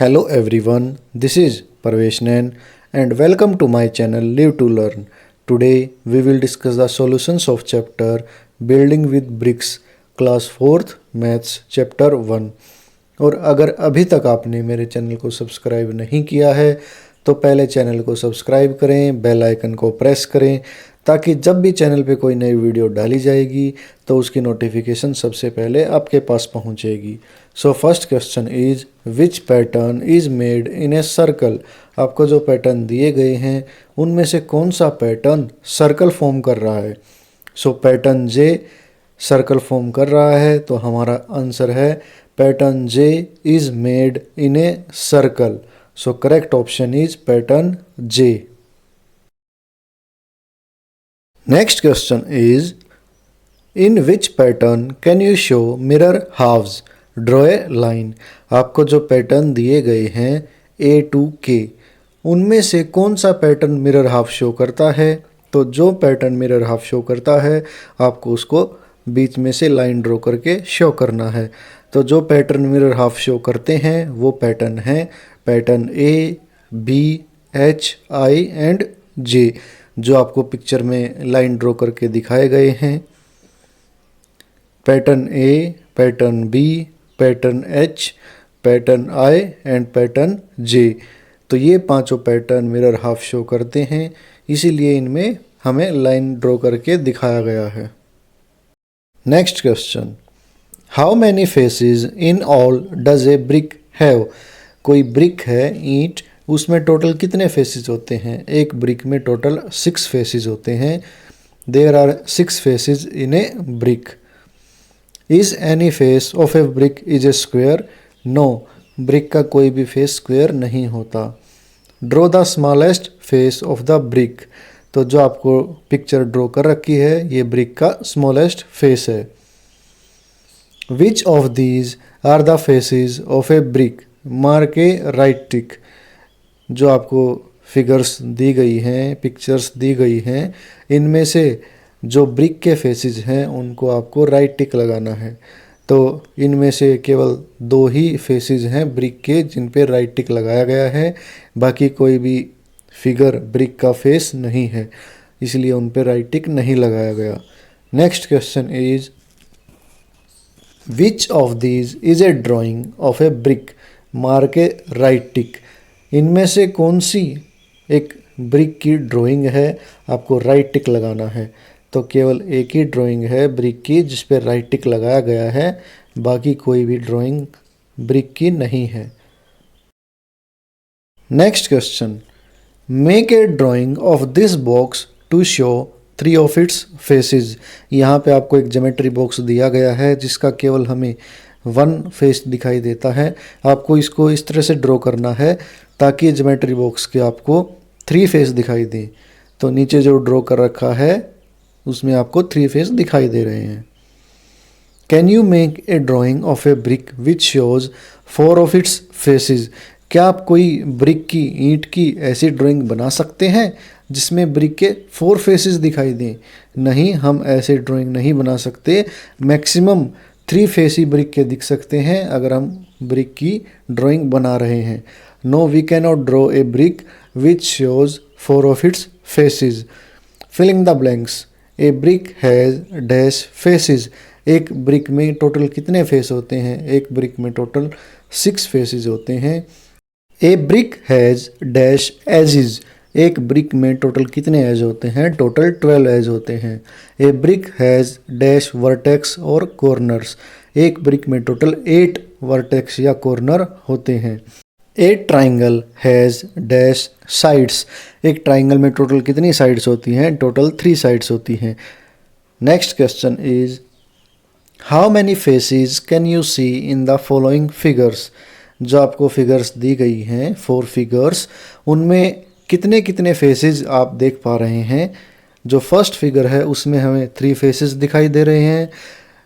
Hello everyone, this is Parvesh Nain and welcome to my channel Live to Learn. Today we will discuss the solutions of chapter Building with Bricks class 4th Maths chapter 1. और अगर अभी तक आपने मेरे channel को subscribe नहीं किया है तो पहले चैनल को सब्सक्राइब करें, बेल आइकन को प्रेस करें ताकि जब भी चैनल पे कोई नई वीडियो डाली जाएगी तो उसकी नोटिफिकेशन सबसे पहले आपके पास पहुंचेगी। So first question is which pattern is made in a circle. आपको जो पैटर्न दिए गए हैं उनमें से कौन सा पैटर्न सर्कल फॉर्म कर रहा है। So pattern J circle form कर रहा है तो हमारा आंसर है pattern J is made in a circle. So correct option is pattern J. Next question is in which pattern can you show mirror halves, draw a line. आपको जो pattern दिए गए हैं ए टू के, उनमें से कौन सा पैटर्न मिरर हाफ शो करता है। तो जो पैटर्न मिरर हाफ शो करता है आपको उसको बीच में से लाइन ड्रॉ करके शो करना है। तो जो पैटर्न मिरर हाफ शो करते हैं वो पैटर्न है pattern A, B, H, I and J, जो आपको पिक्चर में लाइन ड्रॉ करके दिखाए गए हैं। Pattern A, pattern B, pattern H, pattern I and pattern J. तो ये पांचों पैटर्न मिरर हाफ शो करते हैं, इसीलिए इनमें हमें लाइन ड्रॉ करके दिखाया गया है। Next question, how many faces in all does a brick have. कोई ब्रिक है ईंट, उसमें टोटल कितने फेसेस होते हैं। एक ब्रिक में टोटल 6 फेसेस होते हैं। There are 6 faces in a brick. Is any face of a brick is a square. No, brick का कोई भी फेस स्क्वायर नहीं होता। Draw the smallest face of the brick. तो जो आपको पिक्चर ड्रॉ कर रखी है ये ब्रिक का स्मॉलेस्ट फेस है। Which of these are the faces of a brick, mark a right tick. जो आपको फिगर्स दी गई हैं, पिक्चर्स दी गई हैं, इनमें से जो ब्रिक के फेसेस हैं उनको आपको राइट टिक लगाना है। तो इनमें से केवल 2 ही फेसेस हैं ब्रिक के जिन पे राइट टिक लगाया गया है, बाकी कोई भी फिगर ब्रिक का फेस नहीं है, इसलिए उन पे राइट टिक नहीं लगाया गया। Next question is which of these is a drawing of a brick, mark a right टिक। इनमें से कौन सी एक ब्रिक की ड्राइंग है, आपको राइट टिक लगाना है। तो केवल एक ही ड्राइंग है ब्रिक की जिस पे राइट टिक लगाया गया है, बाकी कोई भी ड्राइंग ब्रिक की नहीं है। Next question, make a drawing of this box to show 3 of its faces. यहाँ पे आपको एक ज्योमेट्री बॉक्स दिया गया है जिसका केवल हमें 1 फेस दिखाई देता है। आपको इसको इस तरह से ड्रॉ करना है ताकि ज्योमेट्री बॉक्स के आपको 3 फेस दिखाई दें। तो नीचे जो ड्रॉ कर रखा है उसमें आपको 3 फेस दिखाई दे रहे हैं। Can you make a drawing of a brick which shows 4 of its faces. क्या आप कोई ब्रिक की, ईंट की ऐसी ड्राइंग बना सकते हैं जिसमें ब्रिक के 4 फेसेस दिखाई दें। नहीं, हम ऐसे ड्राइंग नहीं बना सकते। मैक्सिमम 3 फेस ही ब्रिक के दिख सकते हैं अगर हम ब्रिक की ड्राइंग बना रहे हैं। No, we can not draw a brick which shows 4 of its faces. Filling the blanks, a brick has dash faces. एक ब्रिक में टोटल कितने फेस होते हैं। एक ब्रिक में टोटल 6 फेसेस होते हैं। A brick has dash edges. एक ब्रिक में टोटल कितने एज होते हैं, टोटल 12 एज होते हैं। A brick has dash vertex और कॉर्नर्स। एक ब्रिक में टोटल 8 वर्टेक्स या कॉर्नर होते हैं। A triangle has dash sides. एक ट्राइंगल में टोटल कितनी साइड्स होती हैं, टोटल 3 साइड्स होती हैं। Next question is how many faces can you see in the following figures. जो आपको फिगर्स दी गई हैं 4 फिगर्स, उनमें कितने कितने फेसेस आप देख पा रहे हैं। जो फर्स्ट फिगर है उसमें हमें 3 फेसेस दिखाई दे रहे हैं।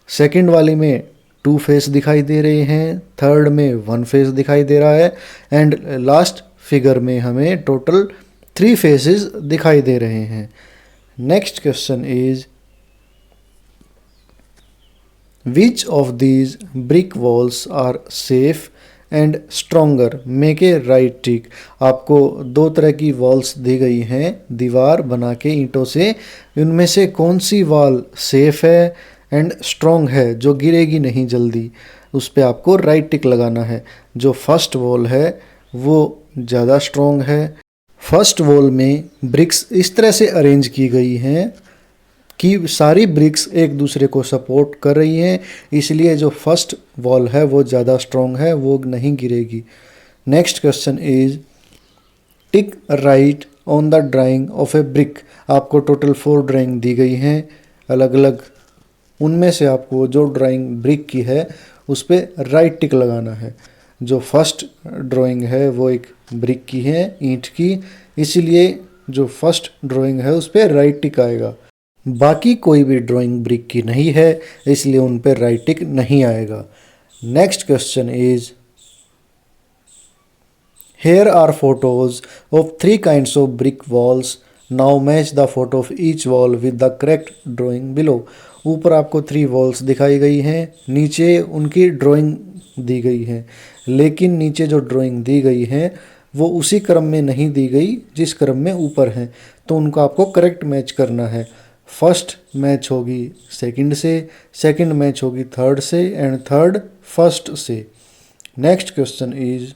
सेकंड वाली में 2 फेस दिखाई दे रहे हैं। थर्ड में 1 फेस दिखाई दे रहा है एंड लास्ट फिगर में हमें टोटल 3 फेसेस दिखाई दे रहे हैं। Next question is which of these brick walls are safe and stronger make a right tick. आपको दो तरह की वॉल्स दी गई हैं दीवार बना के ईंटों से, उनमें से कौन सी वॉल सेफ है एंड स्ट्रोंग है जो गिरेगी नहीं जल्दी, उस पर आपको राइट टिक लगाना है। जो फर्स्ट वॉल है वो ज़्यादा स्ट्रोंग है। फर्स्ट वॉल में ब्रिक्स इस तरह से अरेंज की गई हैं कि सारी ब्रिक्स एक दूसरे को सपोर्ट कर रही हैं, इसलिए जो फर्स्ट वॉल है वो ज़्यादा स्ट्रॉन्ग है, वो नहीं गिरेगी। Next question is tick right on the drying of a brick. आपको टोटल 4 ड्राइंग दी गई हैं अलग अलग, उनमें से आपको जो ड्राइंग ब्रिक की है उस पर राइट टिक लगाना है। जो फर्स्ट ड्राइंग है वो एक ब्रिक की है, ईंट की, इसीलिए जो फर्स्ट ड्राइंग है उस पर राइट टिक आएगा। बाकी कोई भी ड्राइंग ब्रिक की नहीं है, इसलिए उन पर राइट टिक नहीं आएगा। Next question is here are photos of 3 kinds of brick walls, now match the photo of each wall with the correct drawing below. ऊपर आपको 3 वॉल्स दिखाई गई हैं, नीचे उनकी ड्राइंग दी गई है, लेकिन नीचे जो ड्राइंग दी गई है वो उसी क्रम में नहीं दी गई जिस क्रम में ऊपर है, तो उनको आपको करेक्ट मैच करना है। फर्स्ट मैच होगी सेकंड से, सेकंड मैच होगी थर्ड से, एंड थर्ड फर्स्ट से। Next question is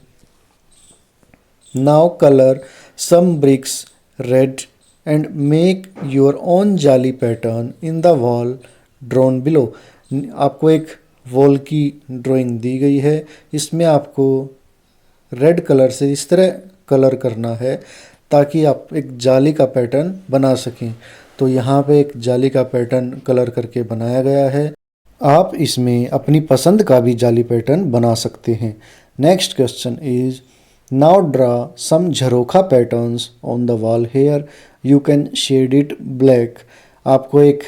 now colour some bricks red and make your own जाली pattern in the wall drawn below. आपको एक वॉल की ड्राइंग दी गई है, इसमें आपको रेड कलर से इस तरह कलर करना है ताकि आप एक जाली का पैटर्न बना सकें। तो यहाँ पे एक जाली का पैटर्न कलर करके बनाया गया है। आप इसमें अपनी पसंद का भी जाली पैटर्न बना सकते हैं। Next question is now draw some झरोखा patterns on the wall here, you can shade it black. आपको एक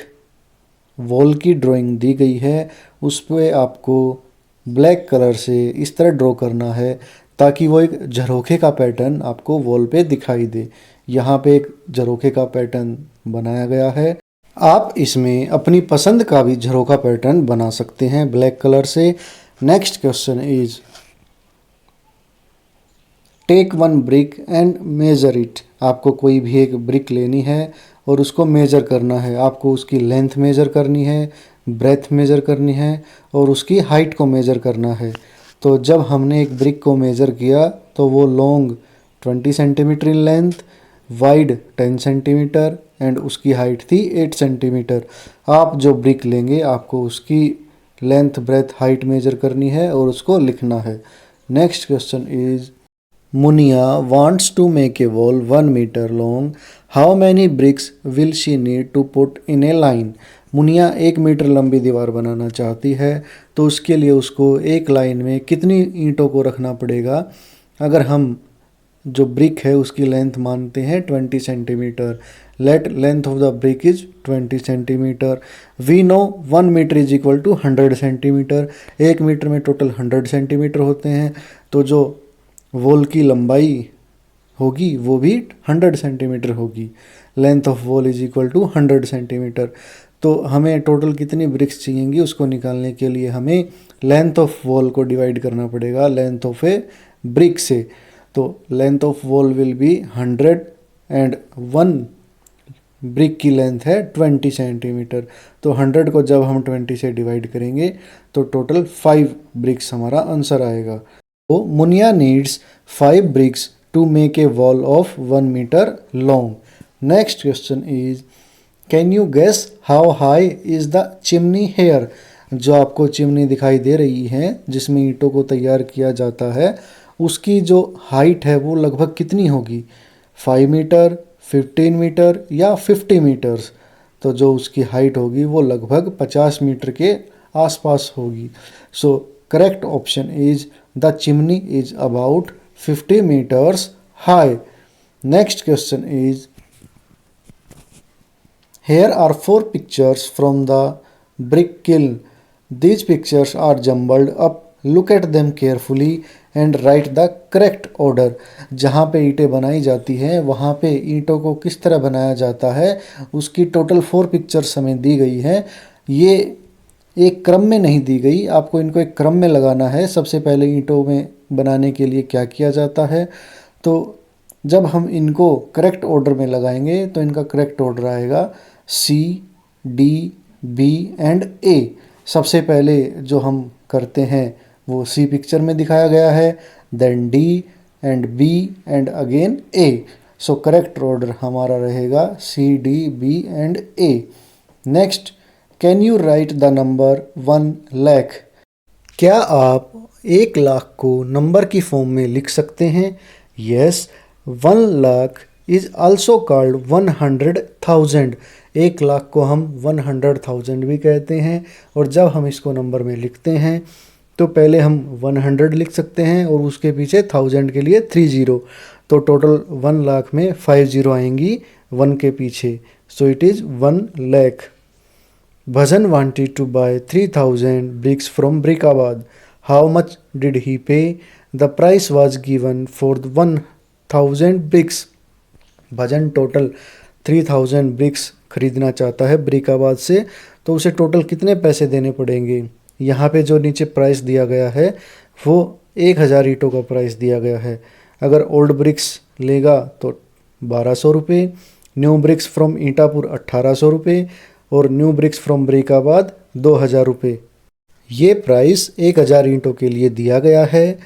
वॉल की ड्राइंग दी गई है, उस पर आपको ब्लैक कलर से इस तरह ड्रॉ करना है ताकि वो एक झरोखे का पैटर्न आपको वॉल पे दिखाई दे। यहाँ पे एक झरोखे का पैटर्न बनाया गया है। आप इसमें अपनी पसंद का भी झरोखा पैटर्न बना सकते हैं ब्लैक कलर से। Next question is take 1 brick and measure it. आपको कोई भी एक ब्रिक लेनी है और उसको मेजर करना है। आपको उसकी लेंथ मेजर करनी है, ब्रेथ मेजर करनी है और उसकी हाइट को मेजर करना है। तो जब हमने एक ब्रिक को मेजर किया तो वो long 20 centimetre in length, wide 10 centimetre and उसकी हाइट थी 8 सेंटीमीटर। आप जो ब्रिक लेंगे आपको उसकी लेंथ, ब्रेथ, हाइट मेजर करनी है और उसको लिखना है। Next question is Muniya wants to make a wall 1 metre long, how many bricks will she need to put in a line. Muniya 1 metre लंबी दीवार बनाना चाहती है, तो उसके लिए उसको एक लाइन में कितनी ईंटों को रखना पड़ेगा। अगर हम जो ब्रिक है उसकी लेंथ मानते हैं 20 centimetre, let length of the brick is 20 centimetre. We know 1 metre is equal to 100 centimetre. 1 metre में टोटल 100 सेंटीमीटर होते हैं, तो जो वॉल की लंबाई होगी वो भी 100 सेंटीमीटर होगी। Length of wall is equal to 100 centimetre. तो हमें टोटल कितनी ब्रिक्स चाहिएंगी उसको निकालने के लिए हमें लेंथ ऑफ वॉल को डिवाइड करना पड़ेगा लेंथ ऑफ ए ब्रिक से। तो length of wall will be 100 and 1 brick की लेंथ है 20 सेंटीमीटर। तो 100 को जब हम 20 से डिवाइड करेंगे तो टोटल 5 ब्रिक्स हमारा आंसर आएगा। तो Muniya needs 5 bricks to make a wall of 1 metre long. Next question is can you guess how high is the chimney here. जो आपको चिमनी दिखाई दे रही है जिसमें ईंटों को तैयार किया जाता है, उसकी जो हाइट है वो लगभग कितनी होगी, 5 मीटर, 15 मीटर या 50 मीटर्स। तो जो उसकी हाइट होगी वो लगभग 50 मीटर के आसपास होगी। सो correct option is the chimney is about 50 meters high. Next question is here are 4 pictures from the brick kiln. These pictures are jumbled up. Look at them carefully and write the correct order. जहाँ पे ईंटें बनाई जाती हैं वहाँ पे ईंटों को किस तरह बनाया जाता है उसकी टोटल 4 पिक्चर्स हमें दी गई हैं। ये एक क्रम में नहीं दी गई, आपको इनको एक क्रम में लगाना है। सबसे पहले ईंटों में बनाने के लिए क्या किया जाता है, तो जब हम इनको करेक्ट ऑर्डर में लगाएंगे तो इनका करेक्ट ऑर्डर आएगा सी, डी, बी एंड ए। सबसे पहले जो हम करते हैं वो सी पिक्चर में दिखाया गया है, then D and B and again A. So correct order हमारा रहेगा C, D, B and A. Next, can you write the number 1 lakh? क्या आप 1 लाख को नंबर की फॉर्म में लिख सकते हैं? Yes, 1 lakh is also called 100,000। 1 lakh को हम 100,000 भी कहते हैं। और जब हम इसको नंबर में लिखते हैं तो पहले हम 100 लिख सकते हैं और उसके पीछे 1000 के लिए 30। तो टोटल 1 लाख में 5 जीरो आएंगी 1 के पीछे। So it is 1 lakh. Bhajan wanted to buy 3,000 bricks from Brickabad. How much did he pay? The price was given for 1,000 bricks. Bhajan total 3,000 bricks खरीदना चाहता है ब्रिकाबाद से, तो उसे टोटल कितने पैसे देने पड़ेंगे? यहाँ पे जो नीचे प्राइस दिया गया है वो 1,000 ईंटों का प्राइस दिया गया है। अगर ओल्ड ब्रिक्स लेगा तो 1,200 रुपये, न्यू ब्रिक्स फ्रॉम ईंटापुर 1,800 रुपये और न्यू ब्रिक्स फ्रॉम ब्रिकाबाद 2,000 रुपये। ये प्राइस 1,000 ईंटों के लिए दिया गया है।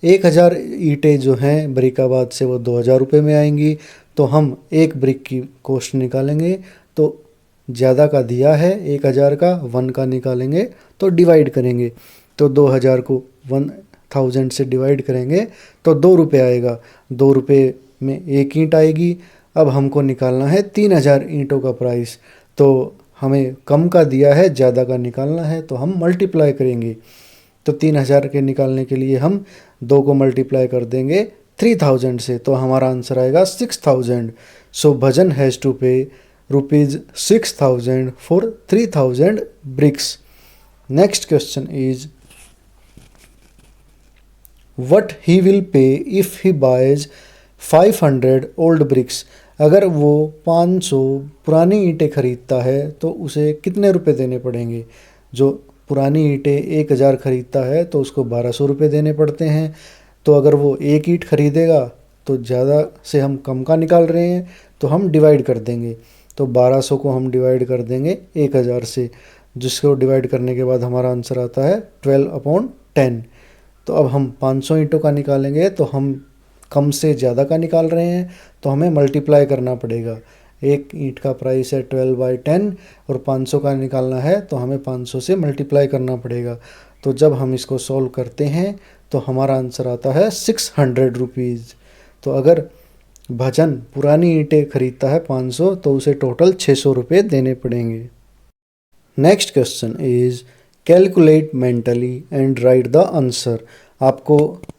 1,000 ईंटें जो हैं ब्रिकाबाद से वो 2,000 रुपये में आएंगी। तो हम एक ब्रिक की कॉस्ट निकालेंगे, तो ज़्यादा का दिया है 1,000 का, 1 का निकालेंगे तो डिवाइड करेंगे। तो 2,000 को 1,000 से डिवाइड करेंगे तो 2 रुपये आएगा। 2 रुपये में एक ईंट आएगी। अब हमको निकालना है 3,000 ईंटों का प्राइस। तो हमें कम का दिया है, ज़्यादा का निकालना है, तो हम मल्टीप्लाई करेंगे। तो 3,000 के निकालने के लिए हम 2 को मल्टीप्लाई कर देंगे 3,000 से, तो हमारा आंसर आएगा 6,000। सो भजन हैज़ टू पे ₹6,000 for 3,000 bricks. Next question is, what he will pay if he buys 500 old bricks? अगर वो 500 पुरानी ईंटें खरीदता है तो उसे कितने रुपए देने पड़ेंगे? जो पुरानी ईंटें 1,000 खरीदता है तो उसको 1,200 रुपये देने पड़ते हैं। तो अगर वो एक ईंट खरीदेगा तो ज़्यादा से हम कम का निकाल रहे हैं, तो हम डिवाइड कर देंगे। तो 1,200 को हम डिवाइड कर देंगे 1,000 से, जिसको डिवाइड करने के बाद हमारा आंसर आता है 12/10। तो अब हम 500 ईंटों का निकालेंगे, तो हम कम से ज़्यादा का निकाल रहे हैं, तो हमें मल्टीप्लाई करना पड़ेगा। एक ईंट का प्राइस है 12/10 और 500 का निकालना है, तो हमें 500 से मल्टीप्लाई करना पड़ेगा। तो जब हम इसको सॉल्व करते हैं तो हमारा आंसर आता है 600 रुपीज़। तो अगर भजन पुरानी ईंटें खरीदता है 500, तो उसे टोटल 600 रुपये देने पड़ेंगे। Next question is, calculate mentally and write the answer. आपको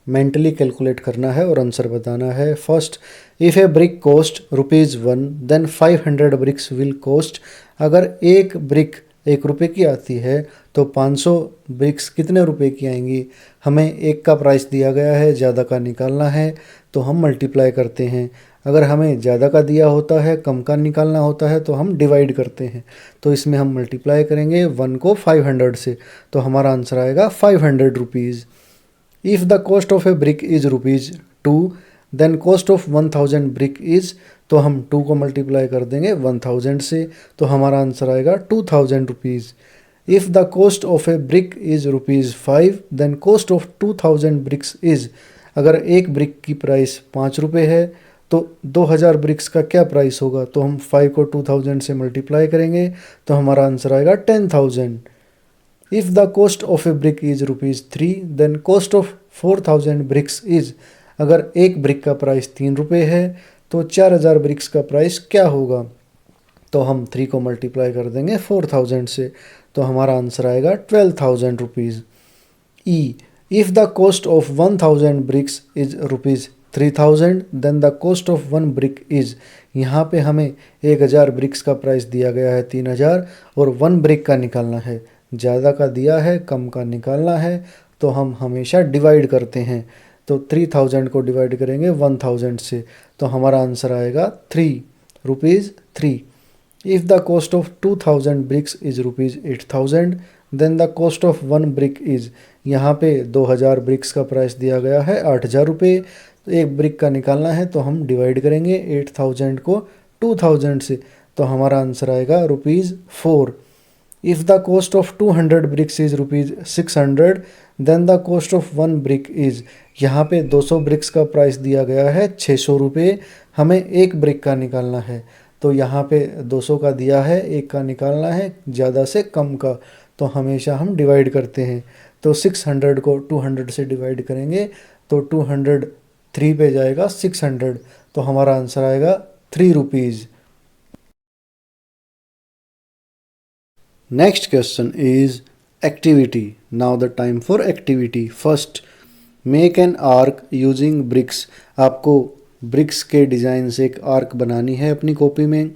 मेंटली कैलकुलेट करना है और आंसर बताना है। First, if a brick cost ₹1 then 500 bricks will cost. अगर एक ब्रिक 1 रुपये की आती है तो 500 ब्रिक्स कितने रुपए की आएंगी? हमें एक का प्राइस दिया गया है, ज़्यादा का निकालना है, तो हम मल्टीप्लाई करते हैं। अगर हमें ज़्यादा का दिया होता है, कम का निकालना होता है, तो हम डिवाइड करते हैं। तो इसमें हम मल्टीप्लाई करेंगे 1 को 500 से, तो हमारा आंसर आएगा 500 rupees. If the cost of a brick is ₹2 then cost of 1,000 brick is, तो हम 2 को मल्टीप्लाई कर देंगे 1,000 से, तो हमारा आंसर आएगा 2,000 rupees. If the cost of a brick is ₹5 then cost of 2,000 bricks is. अगर एक ब्रिक की प्राइस 5 रुपये है तो 2,000 ब्रिक्स का क्या प्राइस होगा? तो हम 5 को 2,000 से मल्टीप्लाई करेंगे, तो हमारा आंसर आएगा 10,000। If the cost of a brick is ₹3 then cost of 4,000 bricks is. अगर एक ब्रिक का प्राइस 3 रुपये है तो 4,000 ब्रिक्स का प्राइस क्या होगा? तो हम 3 को मल्टीप्लाई कर देंगे 4,000 से, तो हमारा आंसर आएगा 12,000 रुपीज़। ई, if the cost of 1,000 bricks is ₹3,000 then the cost of 1 brick is. यहाँ पे हमें 1,000 ब्रिक्स का प्राइस दिया गया है 3,000 और 1 ब्रिक का निकालना है। ज़्यादा का दिया है, कम का निकालना है, तो हम हमेशा डिवाइड करते हैं। तो 3,000 को डिवाइड करेंगे 1,000 से, तो हमारा आंसर आएगा 3 rupees 3। If the cost of 2,000 bricks is ₹8,000 then the cost of 1 brick is, यहाँ पे 2000 ब्रिक्स का प्राइस दिया गया है 8000 रुपये। तो एक ब्रिक का निकालना है तो हम डिवाइड करेंगे 8000 को 2000 से, तो हमारा आंसर आएगा ₹4। If the cost of 200 bricks is ₹600 then the cost of 1 brick is, यहाँ पे 200 ब्रिक्स का प्राइस दिया गया है 600 रुपये, हमें एक ब्रिक का निकालना है। तो यहाँ पे 200 का दिया है, एक का निकालना है, ज़्यादा से कम का, तो हमेशा हम डिवाइड करते हैं। तो 600 को 200 से डिवाइड करेंगे तो 200 3 पे जाएगा 600, तो हमारा आंसर आएगा ₹3। Next question is activity. Now the time for activity. First, make an arc using bricks. आपको ब्रिक्स के डिज़ाइन से एक आर्क बनानी है अपनी कॉपी में।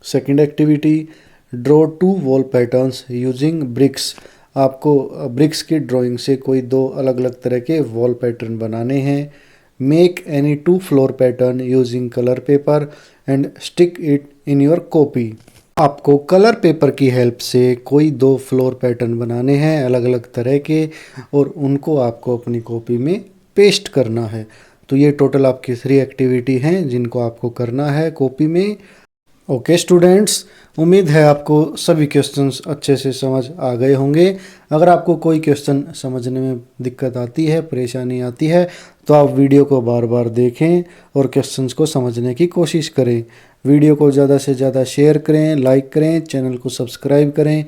Second activity, draw 2 wall patterns using bricks. आपको ब्रिक्स की ड्राइंग से कोई 2 अलग अलग तरह के वॉल पैटर्न बनाने हैं। Make any 2 floor pattern using colour paper and stick it in your copy. आपको कलर पेपर की हेल्प से कोई 2 फ्लोर पैटर्न बनाने हैं अलग अलग तरह के, और उनको आपको अपनी कॉपी में पेस्ट करना है। तो ये टोटल आपकी 3 एक्टिविटी हैं जिनको आपको करना है कॉपी में। ओके स्टूडेंट्स, उम्मीद है आपको सभी क्वेश्चंस अच्छे से समझ आ गए होंगे। अगर आपको कोई क्वेश्चन समझने में दिक्कत आती है, परेशानी आती है, तो आप वीडियो को बार बार देखें और क्वेश्चंस को समझने की कोशिश करें। वीडियो को ज़्यादा से ज़्यादा शेयर करें, लाइक करें, चैनल को सब्सक्राइब करें।